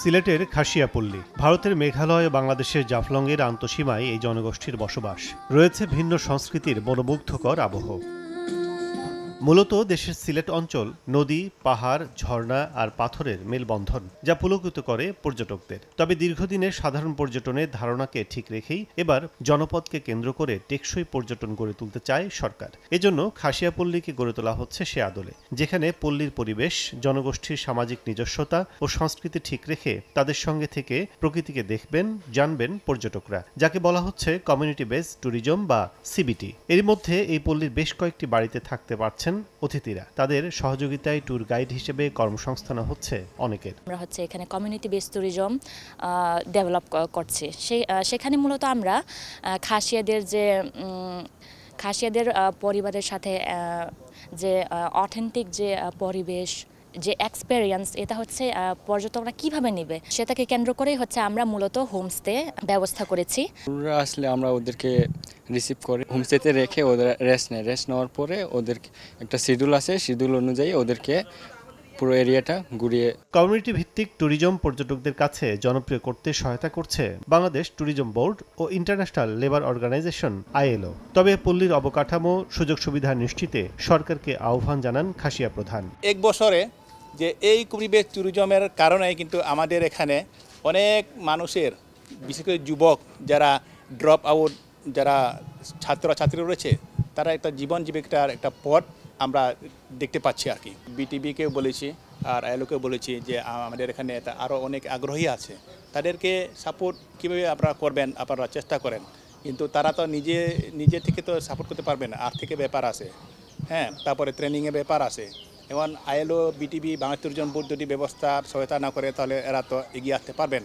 সিলেটের খাসিয়াপল্লী ভারতের মেঘালয় ও বাংলাদেশের জাফলংয়ের আন্তঃসীমায় এই জনগোষ্ঠীর বসবাস। রয়েছে ভিন্ন সংস্কৃতির মনোমুগ্ধকর আবহ। মূলত দেশের সিলেট অঞ্চল নদী, পাহাড়, ঝর্ণা আর পাথরের মেলবন্ধন, যা পুলকিত করে পর্যটকদের। তবে দীর্ঘদিনের সাধারণ পর্যটনের ধারণাকে ঠিক রেখেই এবার জনপদকে কেন্দ্র করে টেকসই পর্যটন গড়ে তুলতে চায় সরকার। এজন্য খাসিয়াপল্লীকে গড়ে তোলা হচ্ছে সে আদলে, যেখানে পল্লীর পরিবেশ, জনগোষ্ঠীর সামাজিক নিজস্বতা ও সংস্কৃতি ঠিক রেখে তাদের সঙ্গে থেকে প্রকৃতিকে দেখবেন, জানবেন পর্যটকরা, যাকে বলা হচ্ছে কমিউনিটি বেসড ট্যুরিজম বা সিবিটি। এর মধ্যে এই পল্লীর বেশ কয়েকটি বাড়িতে থাকতে পারছেন অতিথিরা। তাদের সহযোগিতায় ট্যুর গাইড হিসেবে কর্মসংস্থান হচ্ছে অনেকের। আমরা এখানে কমিউনিটি বেসড ট্যুরিজম ডেভেলপ করছি। সেখানে মূলত আমরা খাসিয়াদের পরিবারের সাথে যে অথেন্টিক যে পরিবেশ, যে এক্সপেরিয়েন্স, এটা পর্যটকরা কিভাবে নেবে সেটাকে কেন্দ্র করেই আমরা মূলত হোমস্টে ব্যবস্থা করেছি। আসলে আমরা ওদেরকে রিসিভ করে হোমস্টেতে রেখে ওদের রেস্ট নেওয়ার পরে ওদের একটা শিডিউল আছে, শিডিউল অনুযায়ী ওদেরকে পুরো এরিয়াটা ঘুরিয়ে। কমিউনিটি ভিত্তিক ট্যুরিজম পর্যটকদের কাছে জনপ্রিয় করতে সহায়তা করছে বাংলাদেশ ট্যুরিজম বোর্ড ও ইন্টারন্যাশনাল লেবার অর্গানাইজেশন ILO। তবে পল্লীর অবকাঠামো, সুযোগ সুবিধা নিশ্চিতে সরকারকে আহ্বান জানান খাসিয়া প্রধান। এক বছরে যে এই পরিবেশ ট্যুরিজমের কারণে কিন্তু আমাদের এখানে অনেক মানুষের, বিশেষ করে যুবক যারা ড্রপ আউট, যারা ছাত্রী রয়েছে, তারা একটা জীবন জীবিকার একটা পথ আমরা দেখতে পাচ্ছি আর কি। বিটিবিকেও বলেছি আর ILOকেও বলেছি যে আমাদের এখানে আরও অনেক আগ্রহী আছে, তাদেরকে সাপোর্ট কীভাবে আপনারা করবেন, আপনারা চেষ্টা করেন। কিন্তু তারা তো নিজে থেকে তো সাপোর্ট করতে পারবে না, আর্থিকের ব্যাপার আছে, হ্যাঁ, তারপরে ট্রেনিংয়ের ব্যাপার আছে। এবং ILO, BTB, Bangladesh tourism board যদি ব্যবস্থা সহায়তা না করে তাহলে এরা তো এগিয়ে আসতে পারবে না।